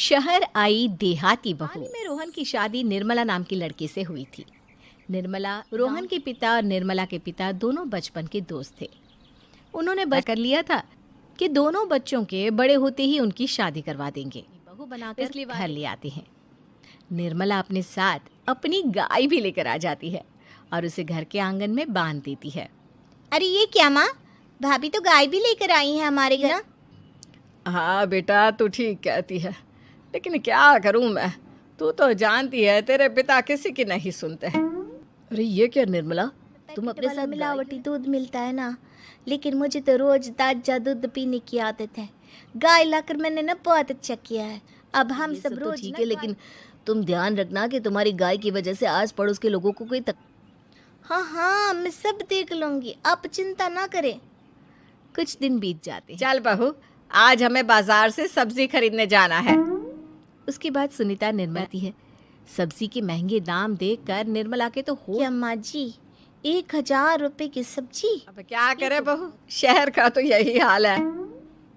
शहर आई देहाती बहू। हाल ही में रोहन की शादी निर्मला नाम की लड़की से हुई थी। निर्मला, रोहन के पिता और निर्मला के पिता दोनों बचपन के दोस्त थे। उन्होंने कर लिया था कि दोनों बच्चों के बड़े होते ही उनकी शादी करवा देंगे। बहू बनाकर इसलिए घर ले आते हैं। निर्मला अपने साथ अपनी गाय भी लेकर आ जाती है और उसे घर के आंगन में बांध देती है। अरे ये क्या माँ, भाभी तो गाय भी लेकर आई है हमारे घर। हाँ बेटा, तू ठीक कहती है, लेकिन क्या करूं मैं, तू तो जानती है तेरे पिता किसी की नहीं सुनते। अरे ये क्या निर्मला, तुम अपने साथ मिलावटी दूध मिलता है ना, लेकिन मुझे तो रोज ताजा दूध पीने की आदत है। गाय लाकर मैंने ना बहुत अच्छा किया है। अब हम सब तो रोज ठीक है, लेकिन तुम ध्यान रखना कि तुम्हारी गाय की वजह से आस पड़ोस के लोगों को कोई हाँ हाँ, मैं सब देख लूंगी, आप चिंता ना करें। कुछ दिन बीत जाते हैं। चल बहू, आज हमें बाजार से सब्जी खरीदने जाना है। उसके बाद सुनीता निर्मला आती है। सब्जी के महंगे दाम देखकर निर्मला के तो हो क्या अम्मा जी, 1000 रुपए की सब्जी? अब क्या करे बहू, शहर का तो यही हाल है।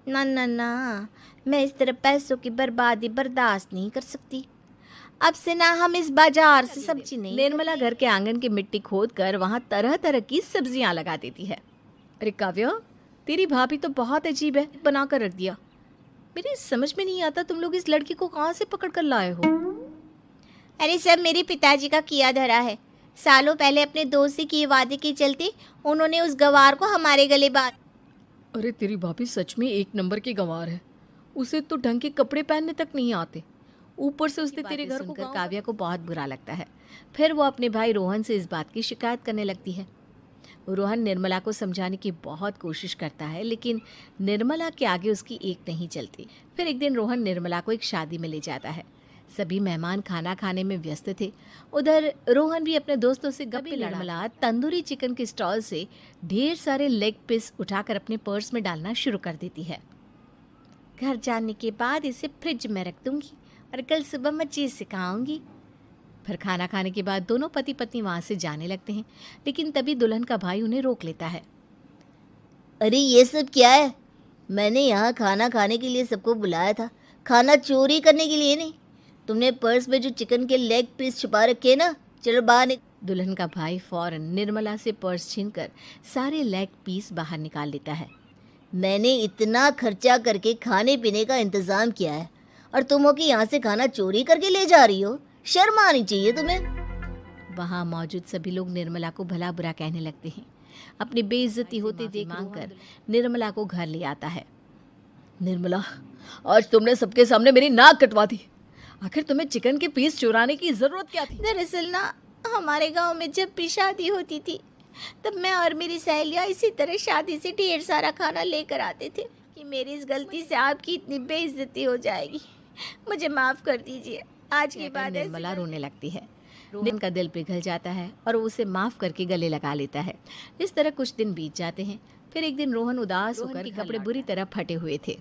ना ना ना, मैं इस तरह पैसों की बर्बादी बर्दाश्त नहीं कर सकती। अब से ना हम इस बाजार से सब्जी नहीं। निर्मला घर के आंगन की मिट्टी खोद कर वहाँ तरह तरह की सब्जियां लगा देती है। अरे काव्या, तेरी भाभी तो बहुत अजीब है, बना कर रख दिया। मेरी समझ में नहीं आता तुम लोग इस लड़की को कहाँ से पकड़ कर लाए हो। अरे सब मेरे पिताजी का किया धरा है। सालों पहले अपने दोस्त से किए वादे के चलते उन्होंने उस गवार को हमारे गले बांध। अरे तेरी भाभी सच में एक नंबर की गंवार है, उसे तो ढंग के कपड़े पहनने तक नहीं आते, ऊपर से उसने तेरे घर को। काव्या को बहुत बुरा लगता है। फिर वो अपने भाई रोहन से इस बात की शिकायत करने लगती है। रोहन निर्मला को समझाने की बहुत कोशिश करता है, लेकिन निर्मला के आगे उसकी एक नहीं चलती। फिर एक दिन रोहन निर्मला को एक शादी में ले जाता है। सभी मेहमान खाना खाने में व्यस्त थे। उधर रोहन भी अपने दोस्तों से गप्पे लड़ा। निर्मला तंदूरी चिकन के स्टॉल से ढेर सारे लेग पीस उठाकर अपने पर्स में डालना शुरू कर देती है। घर जाने के बाद इसे फ्रिज में रख दूंगी और कल सुबह मैं चीज़ सिखाऊंगी। फिर खाना खाने के बाद दोनों पति पत्नी वहाँ से जाने लगते हैं, लेकिन तभी दुल्हन का भाई उन्हें रोक लेता है। अरे ये सब क्या है? मैंने यहाँ खाना खाने के लिए सबको बुलाया था, खाना चोरी करने के लिए नहीं। तुमने पर्स में जो चिकन के लेग पीस छुपा रखे ना, चलो बाहर दुल्हन का भाई फौरन निर्मला से पर्स छीनकर सारे लेग पीस बाहर निकाल लेता है। मैंने इतना खर्चा करके खाने पीने का इंतजाम किया है और तुम हो कि यहाँ से खाना चोरी करके ले जा रही हो? शर्म आनी चाहिए तुम्हें। वहाँ मौजूद सभी लोग निर्मला को भला बुरा कहने लगते हैं। अपनी बेइज्जती होते देख मांगकर निर्मला को घर ले आता है। निर्मला, आज तुमने सबके सामने मेरी नाक कटवा दी। आखिर तुम्हें चिकन के पीस चुराने की जरूरत क्या थी? दरअसल ना, हमारे गांव में जब भी शादी होती थी तब मैं और मेरी सहेलियां इसी तरह शादी से ढेर सारा खाना लेकर आते थे कि मेरी इस गलती से आपकी इतनी बेइज्जती हो जाएगी। मुझे माफ कर दीजिए। आज के बाद निर्मला रोने लगती है। रोहन का दिल पिघल जाता है और वो उसे माफ करके गले लगा लेता है। इस तरह कुछ दिन बीत जाते हैं। फिर एक दिन रोहन उदास होकर कपड़े बुरी तरह फटे हुए थे।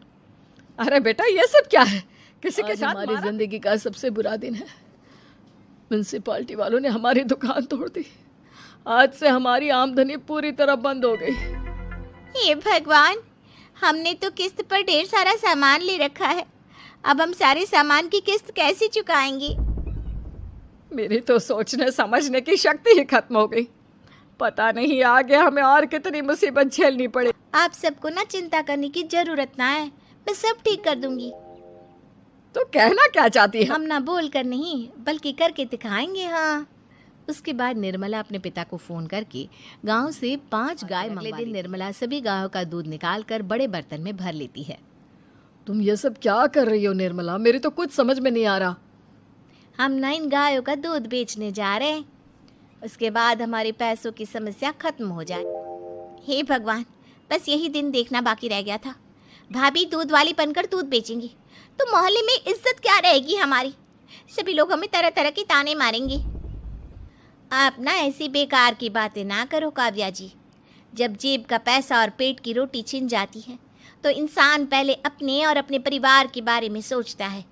अरे बेटा, ये सब क्या है? किसी के साथ हमारी जिंदगी का सबसे बुरा दिन है। म्युनिसिपालिटी वालों ने हमारी दुकान तोड़ दी। आज से हमारी आमदनी पूरी तरह बंद हो गई। हे भगवान, हमने तो किस्त पर ढेर सारा सामान ले रखा है। अब हम सारे सामान की किस्त कैसे चुकाएंगे? मेरी तो सोचने समझने की शक्ति ही खत्म हो गई। पता नहीं आगे हमें और कितनी मुसीबत झेलनी पड़े। आप सबको ना चिंता करने की जरूरत ना है, मैं सब ठीक कर दूंगी। तो कहना क्या चाहती है? हम ना बोल कर नहीं बल्कि करके दिखाएंगे। हाँ। उसके बाद निर्मला अपने पिता को फोन करके गांव से 5 गाय मंगवा लेती है। निर्मला सभी गायों का दूध निकालकर बड़े बर्तन में भर लेती है। तुम ये सब क्या कर रही हो निर्मला? मेरी तो कुछ समझ में नहीं आ रहा। हम ना इन गायों का दूध बेचने जा रहे हैं, उसके बाद हमारे पैसों की समस्या खत्म हो जाए। हे भगवान, बस यही दिन देखना बाकी रह गया था। भाभी दूध वाली बनकर दूध बेचेंगी तो मोहल्ले में इज्जत क्या रहेगी हमारी? सभी लोग हमें तरह तरह के ताने मारेंगे। आप ना ऐसी बेकार की बातें ना करो काव्या जी। जब जेब का पैसा और पेट की रोटी छिन जाती है तो इंसान पहले अपने और अपने परिवार के बारे में सोचता है।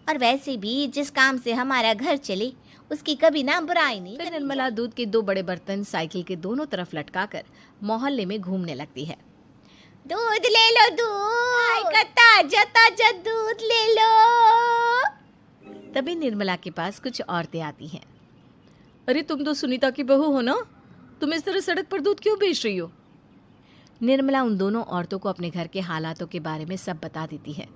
और वैसे भी जिस काम से हमारा घर चले उसकी कभी ना बुराई नहीं। फिर निर्मला दूध के 2 बड़े बर्तन साइकिल के दोनों तरफ लटकाकर मोहल्ले में घूमने लगती है। दूध ले लो, दूध ताजा ताजा दूध ले लो। तभी निर्मला के पास कुछ औरतें आती हैं। अरे तुम तो सुनीता की बहू हो ना, तुम इस तरह सड़क पर दूध क्यों बेच रही हो? निर्मला उन दोनों औरतों को अपने घर के हालातों के बारे में सब बता देती है।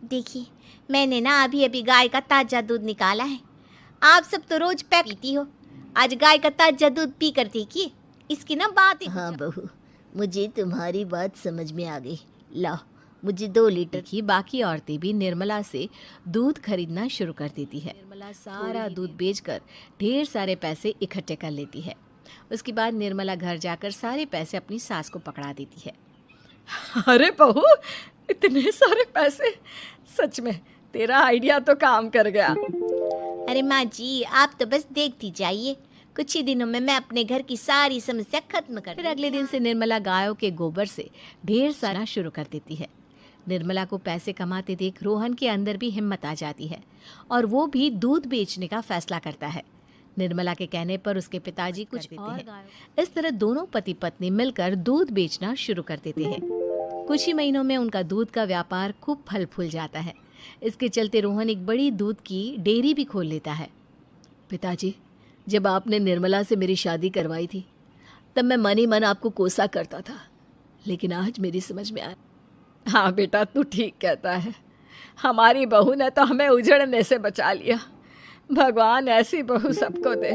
देखिए, मैंने ना अभी अभी गाय का ताज़ा दूध निकाला है। आप सब तो रोज पैक पीती हो, आज गाय का ताज़ा दूध पी कर देखिए, इसकी ना बात ही हाँ बहू, मुझे तुम्हारी बात समझ में आ गई। लाओ मुझे 2 लीटर। की बाकी औरतें भी निर्मला से दूध खरीदना शुरू कर देती है। निर्मला सारा दूध बेचकर ढेर सारे पैसे इकट्ठे कर लेती है। उसके बाद निर्मला घर जाकर सारे पैसे अपनी सास को पकड़ा देती है। अरे बहू, इतने सारे पैसे! सच में तेरा आइडिया तो काम कर गया। अरे माँ जी, आप तो बस देखती जाइए, कुछ ही दिनों में मैं अपने घर की सारी समस्या खत्म कर फिर अगले दिन से निर्मला गायों के गोबर से ढेर सारा शुरू कर देती है। निर्मला को पैसे कमाते देख रोहन के अंदर भी हिम्मत आ जाती है और वो भी दूध बेचने का फैसला करता है। निर्मला के कहने पर उसके पिताजी कुछ और हैं। इस तरह दोनों पति पत्नी मिलकर दूध बेचना शुरू कर देते हैं। कुछ ही महीनों में उनका दूध का व्यापार खूब फल फूल जाता है। इसके चलते रोहन एक बड़ी दूध की डेयरी भी खोल लेता है। पिताजी, जब आपने निर्मला से मेरी शादी करवाई थी तब मैं मन ही मन आपको कोसा करता था, लेकिन आज मेरी समझ में आया। हाँ बेटा, तू ठीक कहता है। हमारी बहू ने तो हमें उजड़ने से बचा लिया। भगवान ऐसी बहू सबको दे।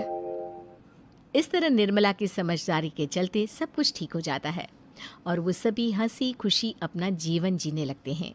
इस तरह निर्मला की समझदारी के चलते सब कुछ ठीक हो जाता है और वो सभी हंसी खुशी अपना जीवन जीने लगते हैं।